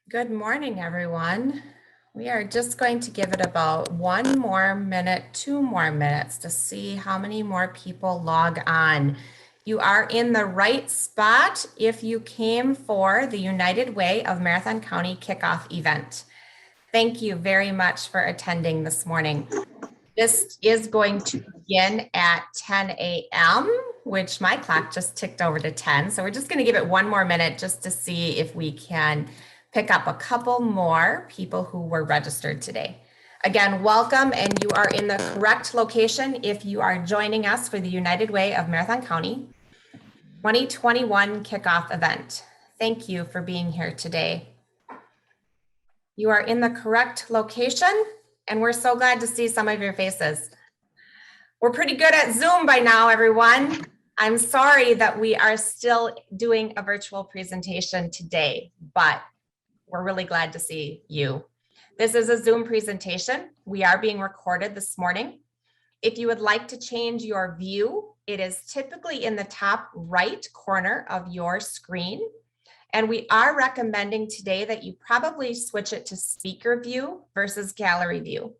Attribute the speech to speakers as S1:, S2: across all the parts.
S1: Good morning, everyone. We are just going to give it about 1 more minute, 2 more minutes to see how many more people log on. You are in the right spot if you came for the United Way of Marathon County Kickoff event. Thank you very much for attending this morning. This is going to begin at 10 a.m., which my clock just ticked over to 10. So we're just going to give it 1 more minute just to see if we can pick up a couple more people who were registered today. Again, welcome, and you are in the correct location if you are joining us for the United Way of Marathon County 2021 kickoff event. Thank you for being here today. You are in the correct location, and we're so glad to see some of your faces. We're pretty good at Zoom by now, everyone. I'm sorry that we are still doing a virtual presentation today, but we're really glad to see you. This is a Zoom presentation. We are being recorded this morning. If you would like to change your view, it is typically in the top right corner of your screen. And we are recommending today that you probably switch it to speaker view versus gallery view.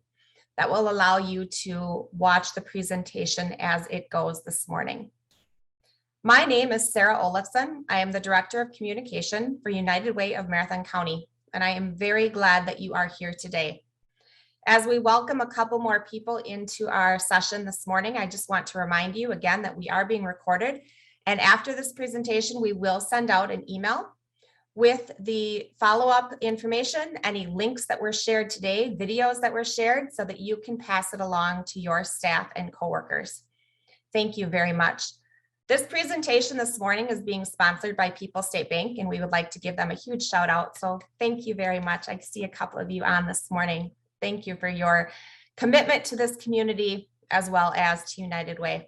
S1: That will allow you to watch the presentation as it goes this morning. My name is Sarah Olafson. I am the Director of Communication for United Way of Marathon County, and I am very glad that you are here today. As we welcome a couple more people into our session this morning, I just want to remind you again that we are being recorded, and after this presentation, we will send out an email with the follow-up information, any links that were shared today, videos that were shared, so that you can pass it along to your staff and coworkers. Thank you very much. This presentation this morning is being sponsored by People's State Bank, and we would like to give them a huge shout out. So thank you very much. I see a couple of you on this morning. Thank you for your commitment to this community as well as to United Way.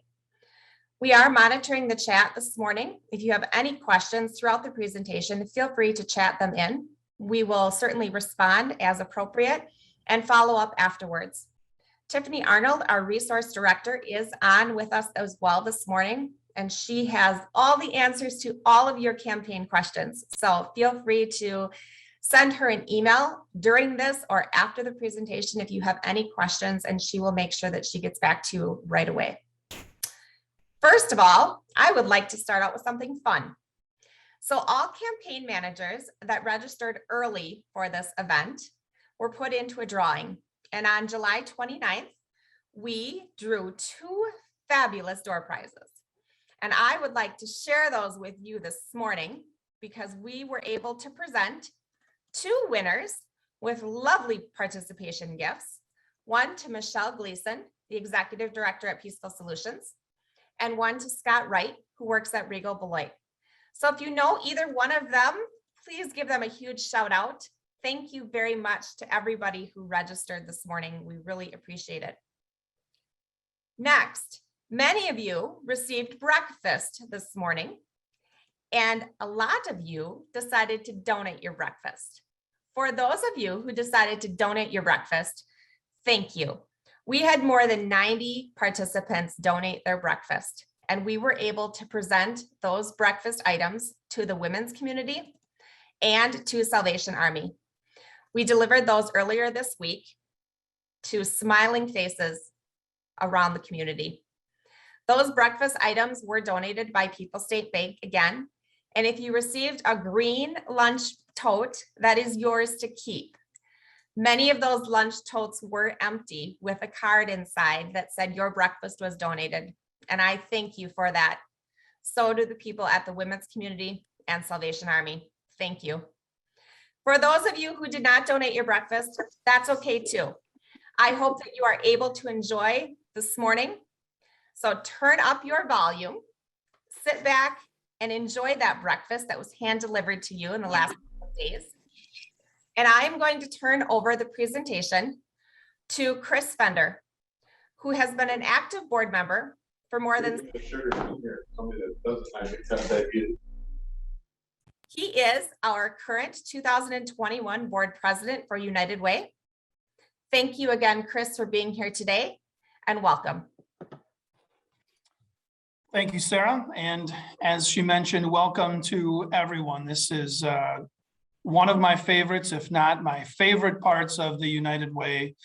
S1: We are monitoring the chat this morning. If you have any questions throughout the presentation, feel free to chat them in. We will certainly respond as appropriate and follow up afterwards. Tiffany Arnold, our resource director, is on with us as well this morning, and she has all the answers to all of your campaign questions. So feel free to send her an email during this or after the presentation if you have any questions, and she will make sure that she gets back to you right away. First of all, I would like to start out with something fun. So all campaign managers that registered early for this event were put into a drawing. And on July 29th, we drew 2 fabulous door prizes. And I would like to share those with you this morning because we were able to present 2 winners with lovely participation gifts. One to Michelle Gleason, the Executive Director at Peaceful Solutions, and one to Scott Wright, who works at Regal Beloit. So if you know either one of them, please give them a huge shout out. Thank you very much to everybody who registered this morning. We really appreciate it. Next, many of you received breakfast this morning, and a lot of you decided to donate your breakfast. For those of you who decided to donate your breakfast, thank you. We had more than 90 participants donate their breakfast, and we were able to present those breakfast items to the women's community and to Salvation Army. We delivered those earlier this week to smiling faces around the community. Those breakfast items were donated by People's State Bank again, and if you received a green lunch tote, that is yours to keep. Many of those lunch totes were empty with a card inside that said your breakfast was donated. And I thank you for that. So do the people at the women's community and Salvation Army. Thank you. For those of you who did not donate your breakfast, that's okay too. I hope that you are able to enjoy this morning. So turn up your volume, sit back and enjoy that breakfast that was hand delivered to you in the last couple of days. And I am going to turn over the presentation to Chris Fender, who has been an active board member for more than. He is our current 2021 board president for United Way. Thank you again, Chris, for being here today, and welcome.
S2: Thank you, Sarah. And as she mentioned, welcome to everyone. This is one of my favorites, if not my favorite parts of the United Way,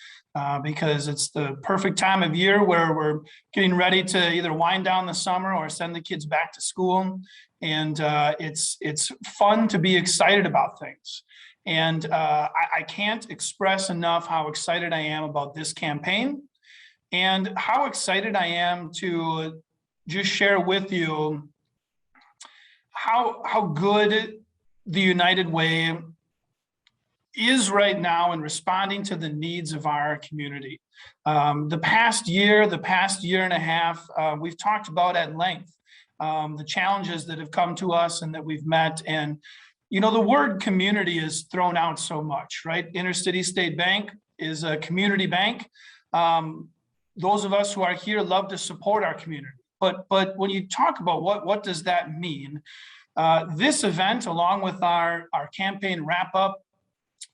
S2: because it's the perfect time of year where we're getting ready to either wind down the summer or send the kids back to school. And it's fun to be excited about things. And I can't express enough how excited I am about this campaign and how excited I am to just share with you how good the United Way is right now in responding to the needs of our community. The past year and a half, we've talked about at length the challenges that have come to us and that we've met. And, you know, the word community is thrown out so much, right? Intercity State Bank is a community bank. Those of us who are here love to support our community. But when you talk about what does that mean, this event, along with our campaign wrap-up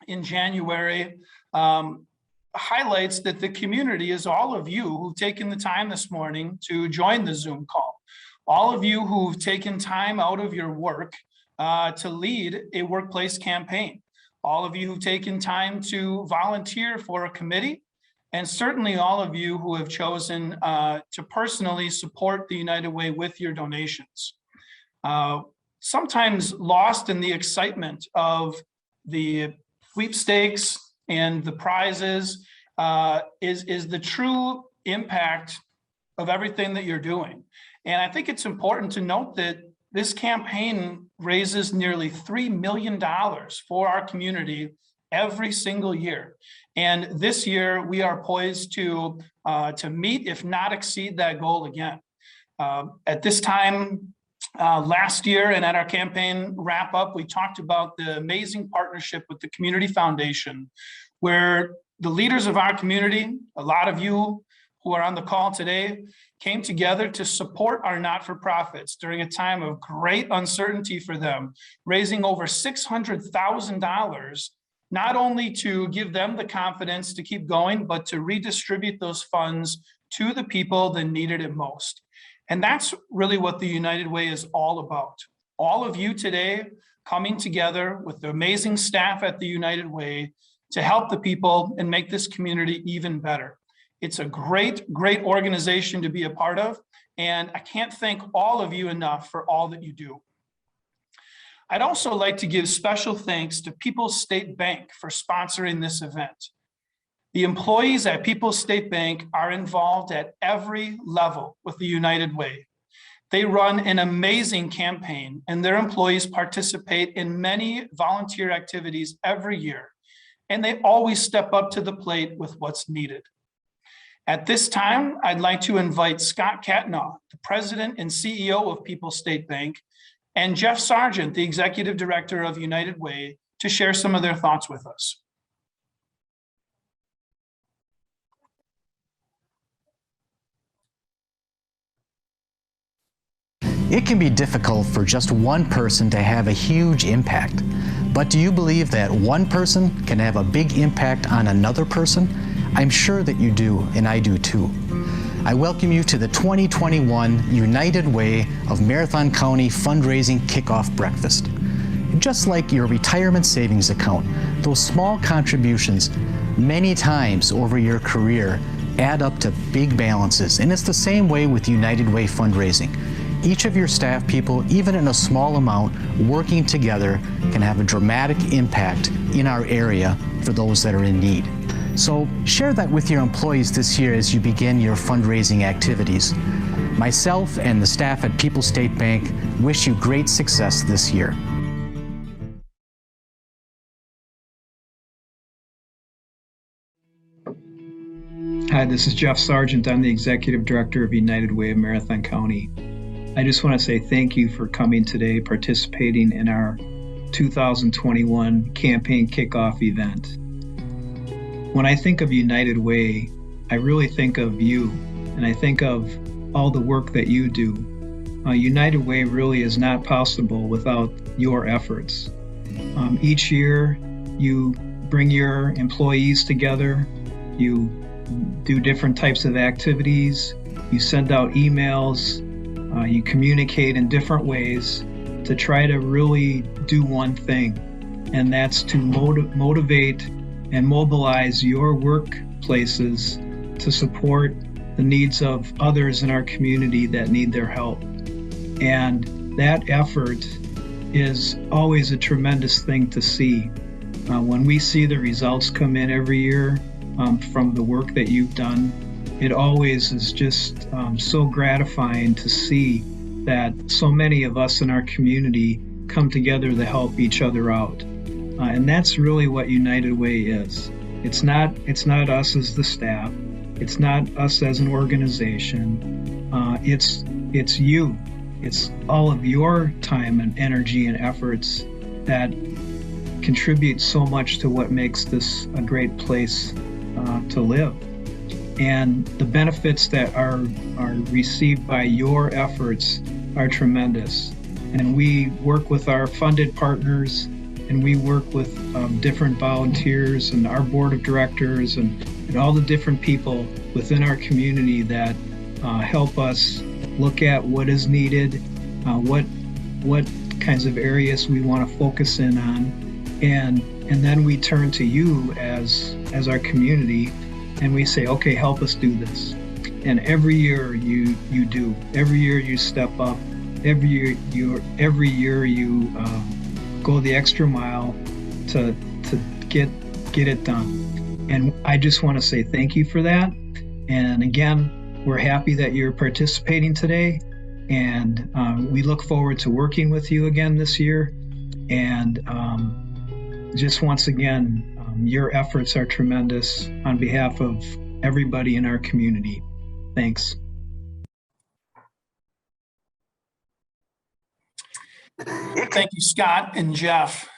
S2: in January, highlights that the community is all of you who've taken the time this morning to join the Zoom call. All of you who've taken time out of your work to lead a workplace campaign. All of you who've taken time to volunteer for a committee. And certainly all of you who have chosen to personally support the United Way with your donations. Sometimes lost in the excitement of the sweepstakes and the prizes is the true impact of everything that you're doing. And I think it's important to note that this campaign raises nearly $3 million for our community every single year. And this year we are poised to meet, if not exceed, that goal again. At this time last year and at our campaign wrap up, we talked about the amazing partnership with the Community Foundation, where the leaders of our community, a lot of you who are on the call today, came together to support our not-for-profits during a time of great uncertainty for them, raising over $600,000, not only to give them the confidence to keep going, but to redistribute those funds to the people that needed it most. And that's really what the United Way is all about. All of you today coming together with the amazing staff at the United Way to help the people and make this community even better. It's a great, great organization to be a part of, and I can't thank all of you enough for all that you do. I'd also like to give special thanks to People's State Bank for sponsoring this event. The employees at People's State Bank are involved at every level with the United Way. They run an amazing campaign, and their employees participate in many volunteer activities every year, and they always step up to the plate with what's needed. At this time, I'd like to invite Scott Catnaugh, the President and CEO of People's State Bank, and Jeff Sargent, the Executive Director of United Way, to share some of their thoughts with us.
S3: It can be difficult for just one person to have a huge impact. But do you believe that one person can have a big impact on another person? I'm sure that you do, and I do too. I welcome you to the 2021 United Way of Marathon County Fundraising Kickoff Breakfast. Just like your retirement savings account, those small contributions many times over your career add up to big balances, and it's the same way with United Way fundraising. Each of your staff people, even in a small amount, working together can have a dramatic impact in our area for those that are in need. So share that with your employees this year as you begin your fundraising activities. Myself and the staff at People's State Bank wish you great success this year.
S4: Hi, this is Jeff Sargent. I'm the Executive Director of United Way of Marathon County. I just want to say thank you for coming today, participating in our 2021 campaign kickoff event. When I think of United Way, I really think of you, and I think of all the work that you do. United Way really is not possible without your efforts. Each year, you bring your employees together, you do different types of activities, you send out emails, you communicate in different ways to try to really do one thing, and that's to motivate and mobilize your workplaces to support the needs of others in our community that need their help. And that effort is always a tremendous thing to see. When we see the results come in every year from the work that you've done, it always is just so gratifying to see that so many of us in our community come together to help each other out. And that's really what United Way is. It's not us as the staff. It's not us as an organization. It's you. It's all of your time and energy and efforts that contribute so much to what makes this a great place to live. And the benefits that are received by your efforts are tremendous. And we work with our funded partners, and we work with different volunteers and our board of directors and all the different people within our community that help us look at what is needed, what kinds of areas we want to focus in on, and then we turn to you as our community, and we say, okay, help us do this. And every year you do. Every year you step up. Every year you go the extra mile to get it done. And I just want to say thank you for that. And again, we're happy that you're participating today, and we look forward to working with you again this year. And just once again, your efforts are tremendous on behalf of everybody in our community. Thanks.
S2: Thank you, Scott and Jeff.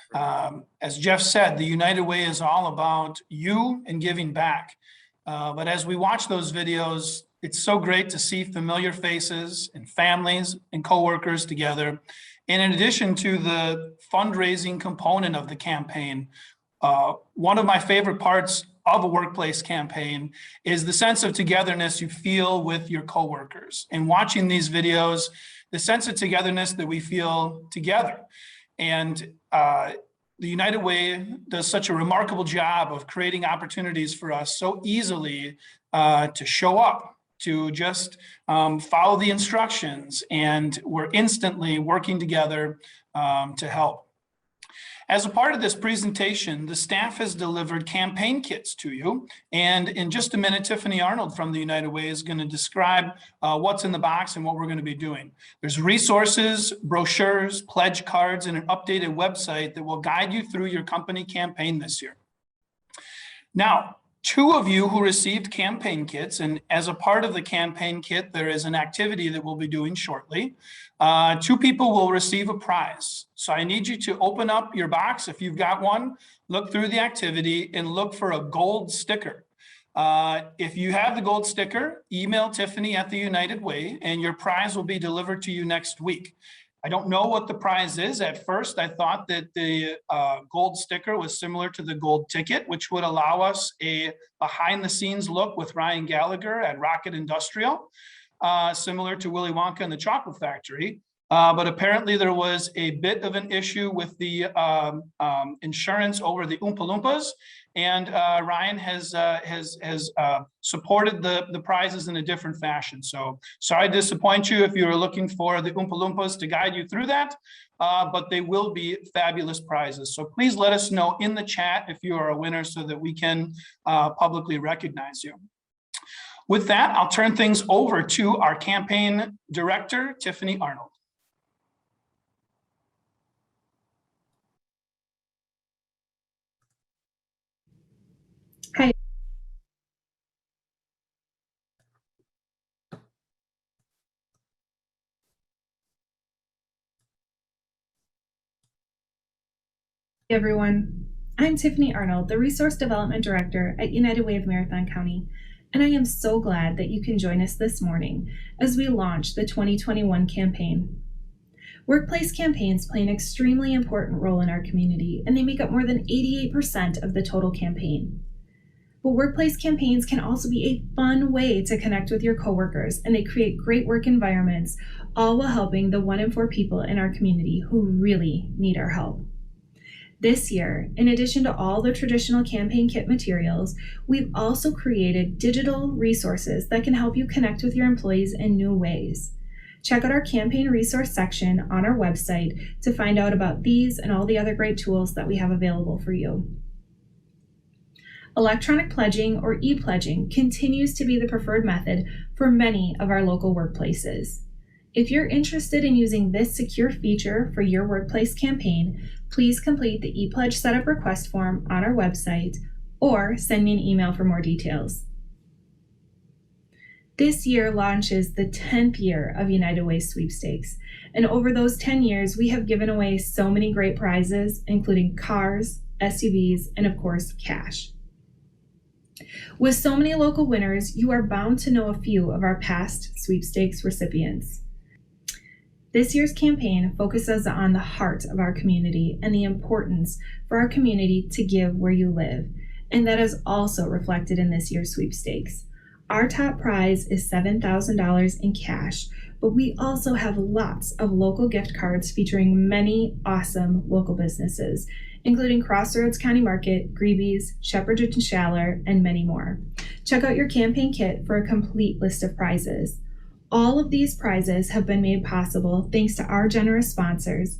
S2: As Jeff said, the United Way is all about you and giving back. But as we watch those videos, it's so great to see familiar faces and families and coworkers together. And in addition to the fundraising component of the campaign, one of my favorite parts of a workplace campaign is the sense of togetherness you feel with your coworkers. And watching these videos, the sense of togetherness that we feel together. And the United Way does such a remarkable job of creating opportunities for us so easily to show up, to just follow the instructions, and we're instantly working together to help. As a part of this presentation, the staff has delivered campaign kits to you. And in just a minute, Tiffany Arnold from the United Way is going to describe what's in the box and what we're going to be doing. There's resources, brochures, pledge cards, and an updated website that will guide you through your company campaign this year. Now, two of you who received campaign kits, and as a part of the campaign kit, there is an activity that we'll be doing shortly. Two people will receive a prize. So I need you to open up your box. If you've got one, look through the activity and look for a gold sticker. If you have the gold sticker, email Tiffany at the United Way, and your prize will be delivered to you next week. I don't know what the prize is. At first, I thought that the gold sticker was similar to the gold ticket, which would allow us a behind the scenes look with Ryan Gallagher at Rocket Industrial, similar to Willy Wonka and the Chocolate Factory. But apparently there was a bit of an issue with the insurance over the Oompa Loompas, and Ryan has supported the prizes in a different fashion. So sorry to disappoint you if you were looking for the Oompa Loompas to guide you through that, but they will be fabulous prizes. So please let us know in the chat if you are a winner so that we can publicly recognize you. With that, I'll turn things over to our campaign director, Tiffany Arnold.
S5: Hi. Hey everyone, I'm Tiffany Arnold, the Resource Development Director at United Way of Marathon County, and I am so glad that you can join us this morning as we launch the 2021 campaign. Workplace campaigns play an extremely important role in our community, and they make up more than 88% of the total campaign. But workplace campaigns can also be a fun way to connect with your coworkers, and they create great work environments, all while helping the 1 in 4 people in our community who really need our help. This year, in addition to all the traditional campaign kit materials, we've also created digital resources that can help you connect with your employees in new ways. Check out our campaign resource section on our website to find out about these and all the other great tools that we have available for you. Electronic pledging, or e-pledging, continues to be the preferred method for many of our local workplaces. If you're interested in using this secure feature for your workplace campaign, please complete the e-pledge setup request form on our website or send me an email for more details. This year launches the 10th year of United Way Sweepstakes, and over those 10 years, we have given away so many great prizes, including cars, SUVs, and of course, cash. With so many local winners, you are bound to know a few of our past sweepstakes recipients. This year's campaign focuses on the heart of our community and the importance for our community to give where you live, and that is also reflected in this year's sweepstakes. Our top prize is $7,000 in cash, but we also have lots of local gift cards featuring many awesome local businesses, including Crossroads County Market, Greeby's, Shepherd and Schaller, and many more. Check out your campaign kit for a complete list of prizes. All of these prizes have been made possible thanks to our generous sponsors,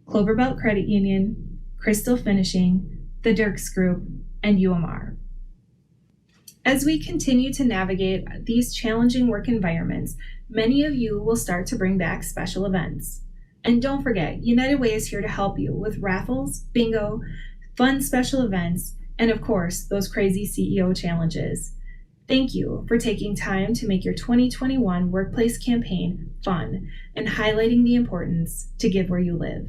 S5: Cloverbelt Credit Union, Crystal Finishing, the Dirks Group, and UMR. As we continue to navigate these challenging work environments, many of you will start to bring back special events. And don't forget, United Way is here to help you with raffles, bingo, fun special events, and of course, those crazy CEO challenges. Thank you for taking time to make your 2021 workplace campaign fun and highlighting the importance to give where you live.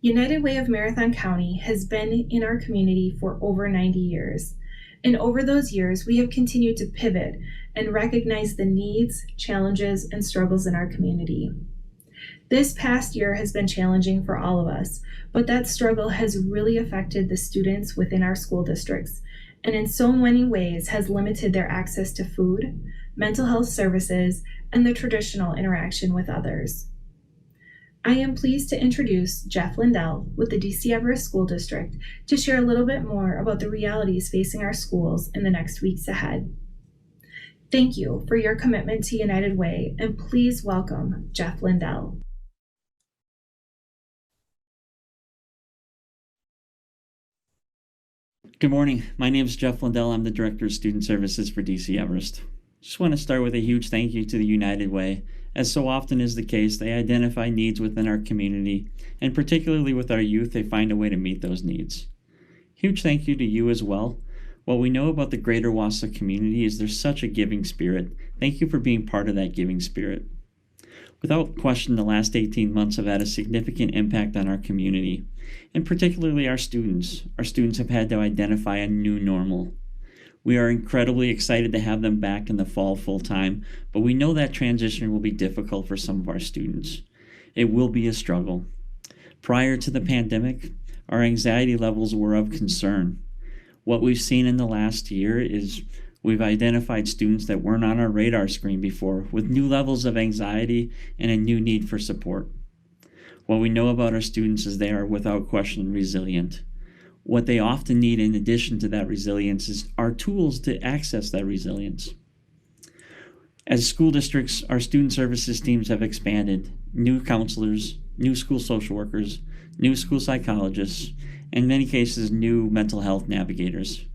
S5: United Way of Marathon County has been in our community for over 90 years. And over those years, we have continued to pivot and recognize the needs, challenges, and struggles in our community. This past year has been challenging for all of us, but that struggle has really affected the students within our school districts, and in so many ways has limited their access to food, mental health services, and the traditional interaction with others. I am pleased to introduce Jeff Lindell with the DC Everest School District to share a little bit more about the realities facing our schools in the next weeks ahead. Thank you for your commitment to United Way, and please welcome Jeff Lindell.
S6: Good morning. My name is Jeff Lindell. I'm the Director of Student Services for DC Everest. Just want to start with a huge thank you to the United Way. As so often is the case, they identify needs within our community, and particularly with our youth, they find a way to meet those needs. Huge thank you to you as well. What we know about the greater Wausau community is there's such a giving spirit. Thank you for being part of that giving spirit. Without question, the last 18 months have had a significant impact on our community, and particularly our students. Our students have had to identify a new normal. We are incredibly excited to have them back in the fall full-time, but we know that transition will be difficult for some of our students. It will be a struggle. Prior to the pandemic, our anxiety levels were of concern. What we've seen in the last year is we've identified students that weren't on our radar screen before with new levels of anxiety and a new need for support. What we know about our students is they are without question resilient. What they often need in addition to that resilience is our tools to access that resilience. As school districts, our student services teams have expanded. New counselors, new school social workers, new school psychologists, in many cases, new mental health navigators.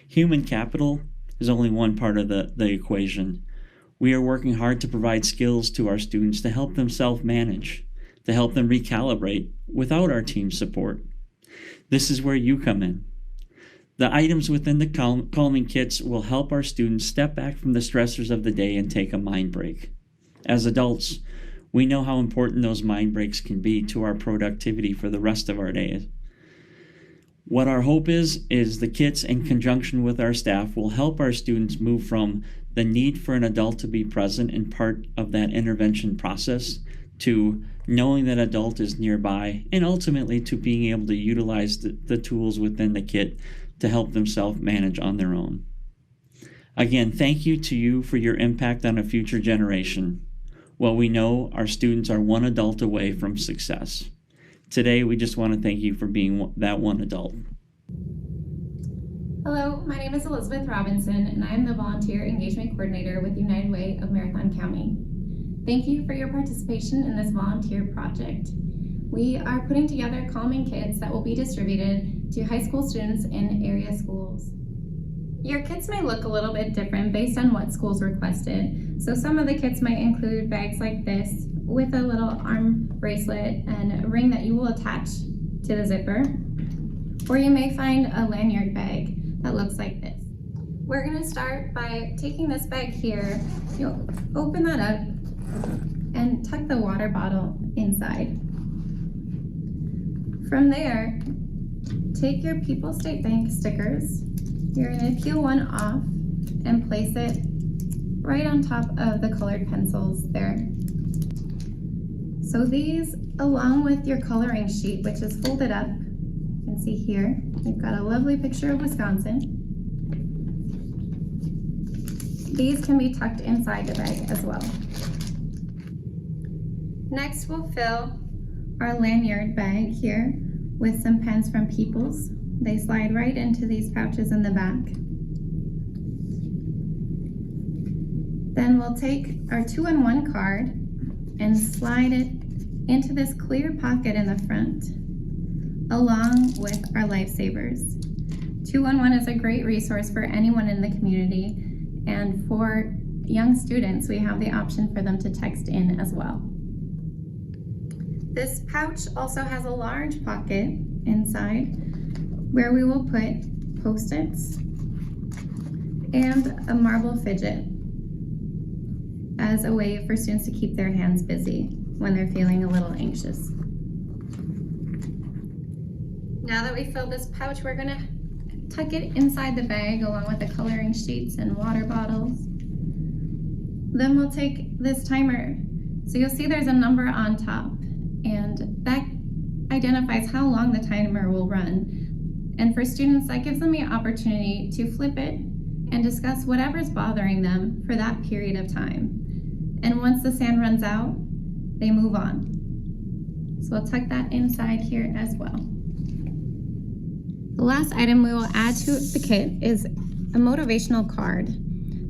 S6: Human capital is only one part of the equation. We are working hard to provide skills to our students to help them self-manage, to help them recalibrate without our team's support. This is where you come in. The items within the calming kits will help our students step back from the stressors of the day and take a mind break. As adults, we know how important those mind breaks can be to our productivity for the rest of our day. What our hope is the kits in conjunction with our staff will help our students move from the need for an adult to be present and part of that intervention process to knowing that adult is nearby, and ultimately to being able to utilize the tools within the kit to help them self-manage on their own. Again, thank you to you for your impact on a future generation. Well, we know our students are one adult away from success. Today, we just want to thank you for being that one adult.
S7: Hello, my name is Elizabeth Robinson, and I am the Volunteer Engagement Coordinator with United Way of Marathon County. Thank you for your participation in this volunteer project. We are putting together calming kits that will be distributed to high school students in area schools. Your kits may look a little bit different based on what schools requested. So some of the kits might include bags like this with a little arm bracelet and a ring that you will attach to the zipper. Or you may find a lanyard bag that looks like this. We're gonna start by taking this bag here. You'll open that up and tuck the water bottle inside. From there, take your People State Bank stickers. You're gonna peel one off and place it right on top of the colored pencils there. So these, along with your coloring sheet, which is folded up, you can see here, we've got a lovely picture of Wisconsin. These can be tucked inside the bag as well. Next, we'll fill our lanyard bag here with some pens from Peoples. They slide right into these pouches in the back. Then we'll take our 2-in-1 card and slide it into this clear pocket in the front, along with our lifesavers. 2-in-1 is a great resource for anyone in the community, and for young students, we have the option for them to text in as well. This pouch also has a large pocket inside where we will put Post-its and a marble fidget as a way for students to keep their hands busy when they're feeling a little anxious. Now that we filled this pouch, we're gonna tuck it inside the bag along with the coloring sheets and water bottles. Then we'll take this timer. So you'll see there's a number on top, and that identifies how long the timer will run. And for students, that gives them the opportunity to flip it and discuss whatever's bothering them for that period of time. And once the sand runs out, they move on. So we'll tuck that inside here as well. The last item we will add to the kit is a motivational card.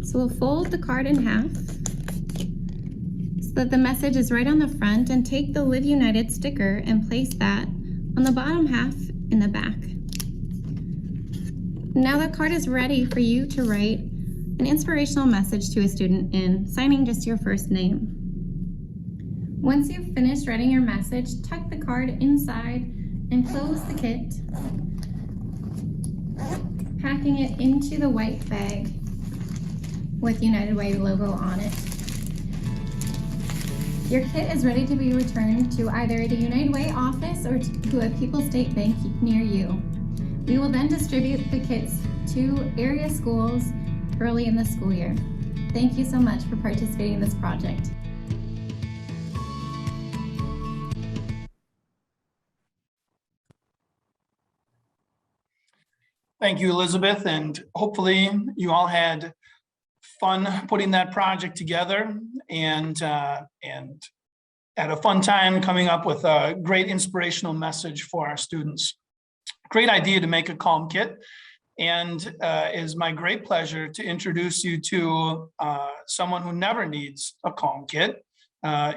S7: So we'll fold the card in half so that the message is right on the front, and take the Live United sticker and place that on the bottom half in the back. Now that card is ready for you to write an inspirational message to a student in, signing just your first name. Once you've finished writing your message, tuck the card inside and close the kit, packing it into the white bag with United Way logo on it. Your kit is ready to be returned to either the United Way office or to a People State Bank near you. We will then distribute the kits to area schools early in the school year. Thank you so much for participating in this project.
S2: Thank you, Elizabeth, and hopefully you all had fun putting that project together and had a fun time coming up with a great inspirational message for our students. Great idea to make a calm kit, and it is my great pleasure to introduce you to someone who never needs a calm kit.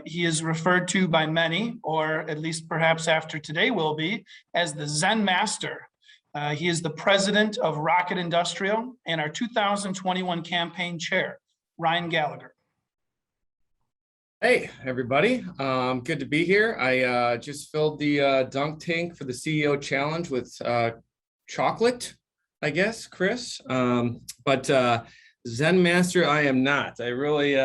S2: He is referred to by many, or at least perhaps after today will be, as the Zen Master. He is the president of Rocket Industrial and our 2021 campaign chair, Ryan Gallagher.
S8: Hey, everybody. Good to be here. I just filled the dunk tank for the CEO challenge with chocolate, I guess, Chris. But Zen Master, I am not. I really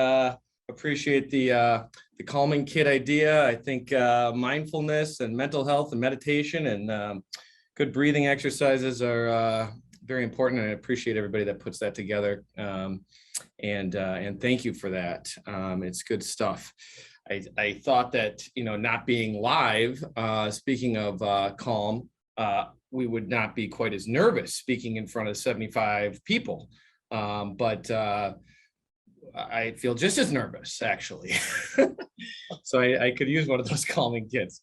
S8: appreciate the calming kit idea. I think mindfulness and mental health and meditation and good breathing exercises are very important. And I appreciate everybody that puts that together. And thank you for that. It's good stuff. I thought that, not being live, speaking of calm, we would not be quite as nervous speaking in front of 75 people. But I feel just as nervous, actually. So I could use one of those calming kits.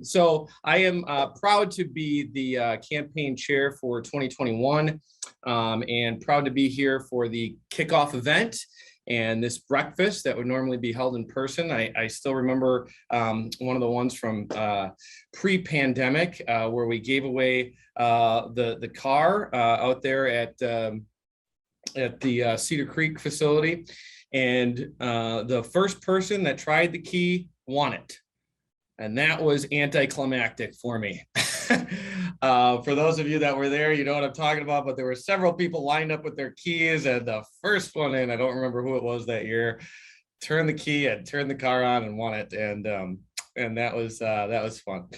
S8: So I am proud to be the campaign chair for 2021 and proud to be here for the kickoff event and this breakfast that would normally be held in person. I still remember one of the ones from pre-pandemic where we gave away the car out there at the Cedar Creek facility. And the first person that tried the key won it. And that was anticlimactic for me. For those of you that were there, you know what I'm talking about, but there were several people lined up with their keys, and the first one in, I don't remember who it was that year, turned the key and turned the car on and won it. And that was fun.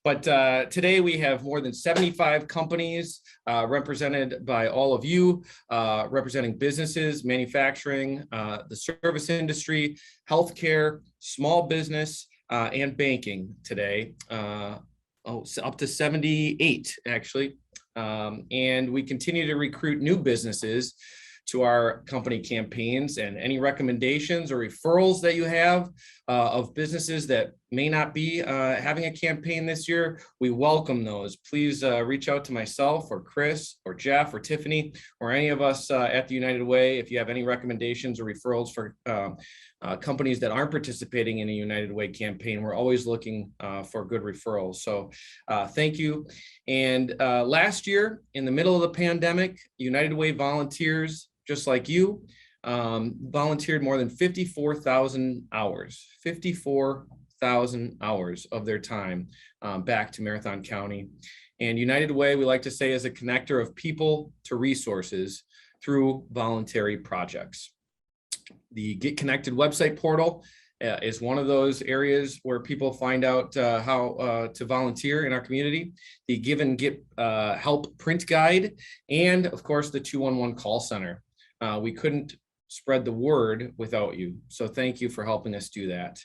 S8: But today we have more than 75 companies represented by all of you, representing businesses, manufacturing, the service industry, healthcare, small business, and banking today. Up to 78 actually. And we continue to recruit new businesses to our company campaigns, and any recommendations or referrals that you have of businesses that may not be having a campaign this year, we welcome those. Please reach out to myself or Chris or Jeff or Tiffany or any of us at the United Way if you have any recommendations or referrals for companies that aren't participating in a United Way campaign. We're always looking for good referrals. So thank you. And last year, in the middle of the pandemic, United Way volunteers, just like you, volunteered more than 54,000 hours, 54,000 hours of their time back to Marathon County. And United Way, we like to say, is a connector of people to resources through voluntary projects. The Get Connected website portal is one of those areas where people find out how to volunteer in our community. The Give and Get Help print guide, and of course the 211 call center. We couldn't spread the word without you. So thank you for helping us do that.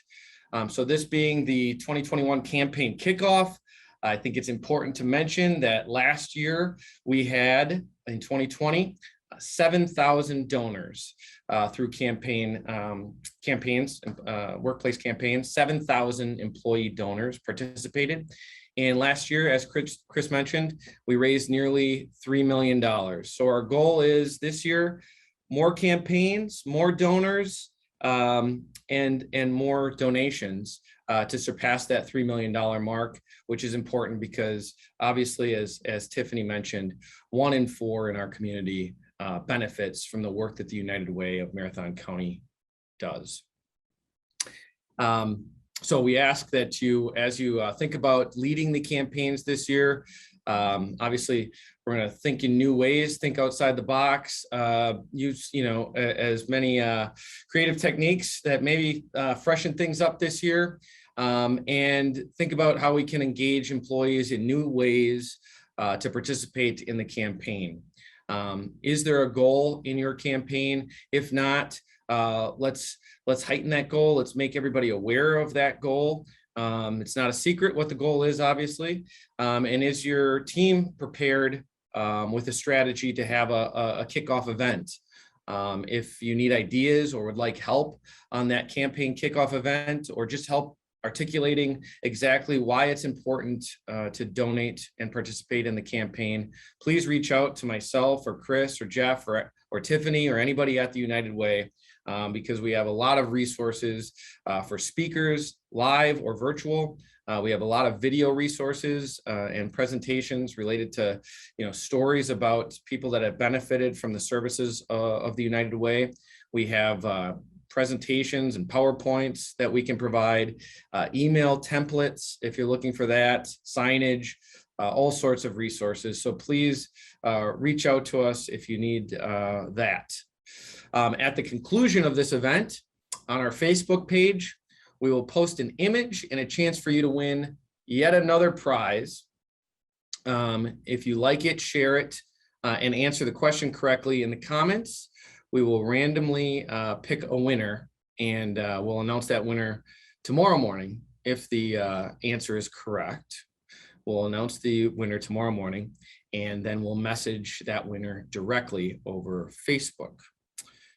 S8: So this being the 2021 campaign kickoff, I think it's important to mention that last year we had, in 2020, 7,000 donors through campaigns, workplace campaigns. 7,000 employee donors participated. And last year, as Chris mentioned, we raised nearly $3 million. So our goal is this year, more campaigns, more donors, and more donations to surpass that $3 million mark, which is important because obviously, as Tiffany mentioned, 1 in 4 in our community benefits from the work that the United Way of Marathon County does. So we ask that you, as you think about leading the campaigns this year, obviously we're going to think in new ways, think outside the box, use as many creative techniques that maybe freshen things up this year, and think about how we can engage employees in new ways to participate in the campaign. Is there a goal in your campaign? If not, let's heighten that goal. Let's make everybody aware of that goal. It's not a secret what the goal is, obviously. And is your team prepared with a strategy to have a kickoff event? If you need ideas or would like help on that campaign kickoff event, or just help articulating exactly why it's important to donate and participate in the campaign, please reach out to myself or Chris or Jeff or Tiffany or anybody at the United Way, because we have a lot of resources for speakers, live or virtual. We have a lot of video resources and presentations related to stories about people that have benefited from the services of the United Way. We have presentations and PowerPoints that we can provide, email templates if you're looking for that, signage, all sorts of resources. So please reach out to us if you need that. At the conclusion of this event, on our Facebook page, we will post an image and a chance for you to win yet another prize. If you like it, share it, and answer the question correctly in the comments. We will randomly pick a winner, and we'll announce that winner tomorrow morning. If the answer is correct, we'll announce the winner tomorrow morning, and then we'll message that winner directly over Facebook.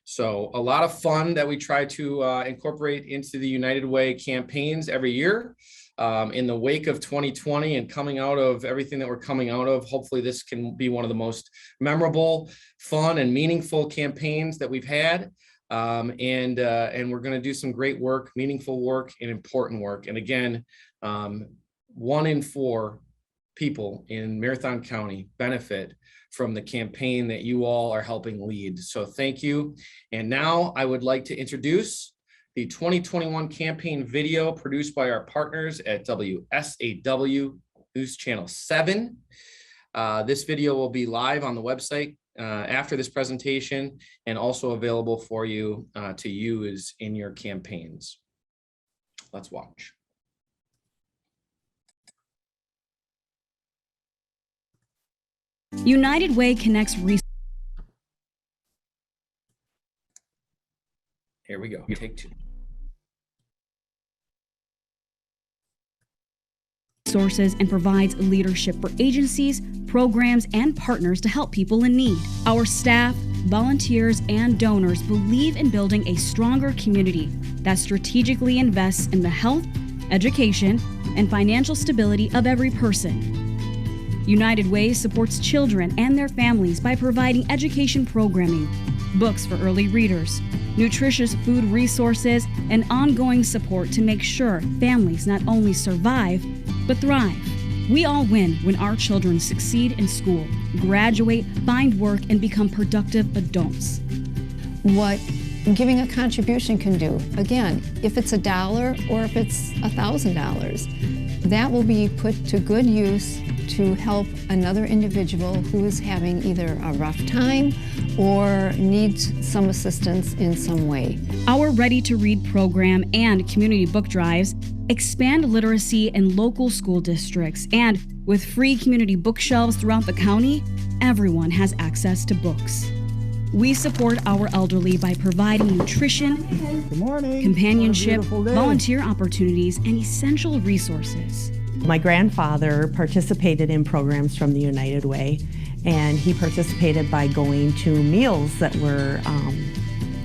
S8: So a lot of fun that we try to incorporate into the United Way campaigns every year. In the wake of 2020 and coming out of everything that we're coming out of, hopefully this can be one of the most memorable, fun, and meaningful campaigns that we've had. And we're going to do some great work, meaningful work, and important work. And again, 1 in 4 people in Marathon County benefit from the campaign that you all are helping lead. So thank you. And now I would like to introduce the 2021 campaign video produced by our partners at WSAW News Channel 7. This video will be live on the website after this presentation and also available for you to use in your campaigns. Let's watch.
S9: United Way connects
S8: Here we go. Take 2.
S9: resources and provides leadership for agencies, programs, and partners to help people in need. Our staff, volunteers, and donors believe in building a stronger community that strategically invests in the health, education, and financial stability of every person. United Way supports children and their families by providing education programming, books for early readers, nutritious food resources, and ongoing support to make sure families not only survive, but thrive. We all win when our children succeed in school, graduate, find work, and become productive adults.
S10: What giving a contribution can do, again, if it's $1 or if it's $1,000, that will be put to good use to help another individual who is having either a rough time or needs some assistance in some way.
S9: Our Ready to Read program and community book drives expand literacy in local school districts, and with free community bookshelves throughout the county, everyone has access to books. We support our elderly by providing nutrition, companionship, volunteer opportunities, and essential resources.
S11: My grandfather participated in programs from the United Way, and he participated by going to meals that were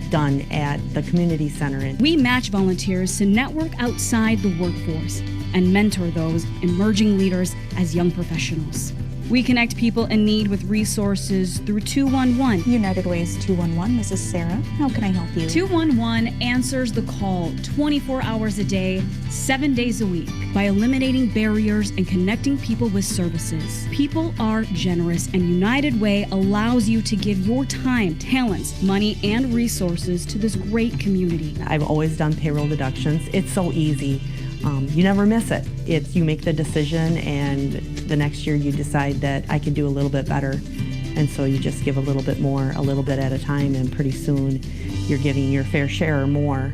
S11: done at the community center.
S9: We match volunteers to network outside the workforce and mentor those emerging leaders as young professionals. We connect people in need with resources through 211.
S12: United Way's 211. This is Sarah. How can I help you?
S9: 211 answers the call 24 hours a day, 7 days a week by eliminating barriers and connecting people with services. People are generous, and United Way allows you to give your time, talents, money, and resources to this great community.
S11: I've always done payroll deductions. It's so easy. You never miss it. You make the decision, and the next year you decide that I can do a little bit better. And so you just give a little bit more, a little bit at a time, and pretty soon you're giving your fair share or more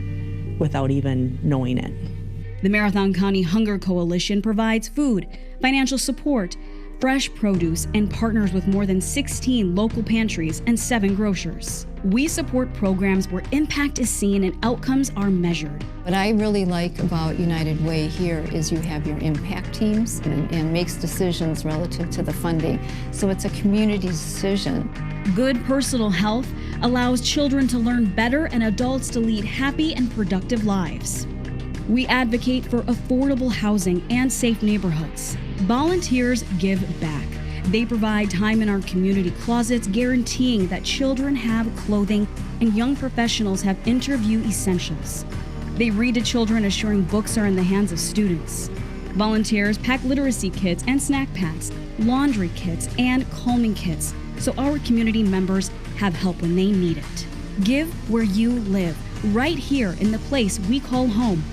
S11: without even knowing it.
S9: The Marathon County Hunger Coalition provides food, financial support, fresh produce, and partners with more than 16 local pantries and 7 grocers. We support programs where impact is seen and outcomes are measured.
S10: What I really like about United Way here is you have your impact teams and makes decisions relative to the funding. So it's a community decision.
S9: Good personal health allows children to learn better and adults to lead happy and productive lives. We advocate for affordable housing and safe neighborhoods. Volunteers give back. They provide time in our community closets, guaranteeing that children have clothing and young professionals have interview essentials. They read to children, assuring books are in the hands of students. Volunteers pack literacy kits and snack packs, laundry kits, and calming kits, so our community members have help when they need it. Give where you live, right here in the place we call home.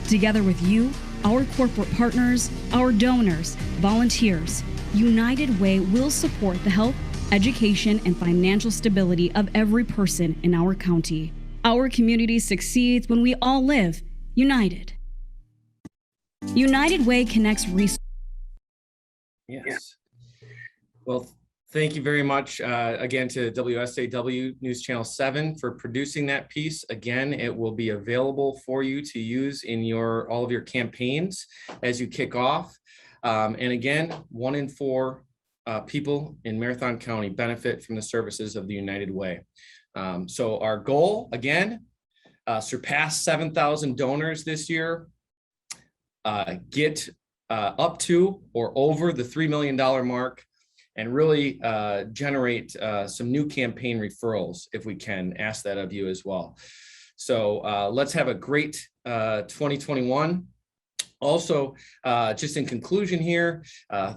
S9: Together with you, our corporate partners, our donors, volunteers, United Way will support the health, education, and financial stability of every person in our county. Our community succeeds when we all live united. United Way connects resources.
S8: Yes. Well, thank you very much again to WSAW News Channel 7 for producing that piece. Again, it will be available for you to use in all of your campaigns as you kick off. And again, 1 in 4 people in Marathon County benefit from the services of the United Way. So our goal, again, surpass 7,000 donors this year, get up to or over the $3 million mark, and really generate some new campaign referrals if we can. Ask that of you as well. So let's have a great 2021. Also, just in conclusion here,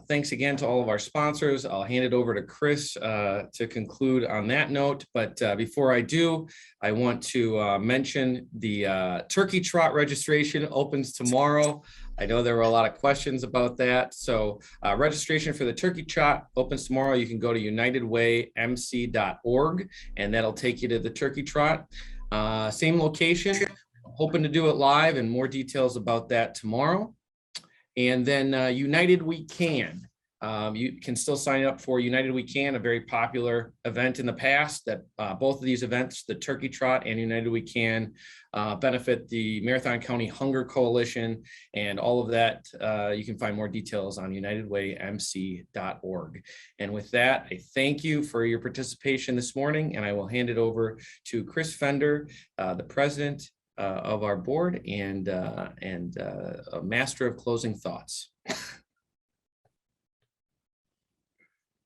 S8: thanks again to all of our sponsors. I'll hand it over to Chris to conclude on that note. But before I do, I want to mention the Turkey Trot registration opens tomorrow. I know there were a lot of questions about that. So registration for the Turkey Trot opens tomorrow. You can go to unitedwaymc.org, and that'll take you to the Turkey Trot. Same location. Hoping to do it live, and more details about that tomorrow. And then United We Can. You can still sign up for United We Can, a very popular event in the past. That both of these events, the Turkey Trot and United We Can, benefit the Marathon County Hunger Coalition, and all of that. You can find more details on unitedwaymc.org. And with that, I thank you for your participation this morning, and I will hand it over to Chris Fender, the president of our board and a master of closing thoughts.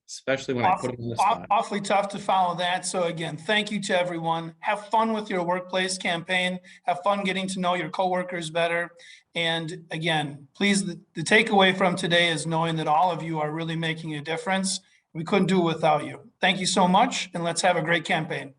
S8: Especially when I put them on the spot.
S2: Awfully tough to follow that. So again, thank you to everyone. Have fun with your workplace campaign. Have fun getting to know your coworkers better. And again, please, the takeaway from today is knowing that all of you are really making a difference. We couldn't do it without you. Thank you so much, and let's have a great campaign.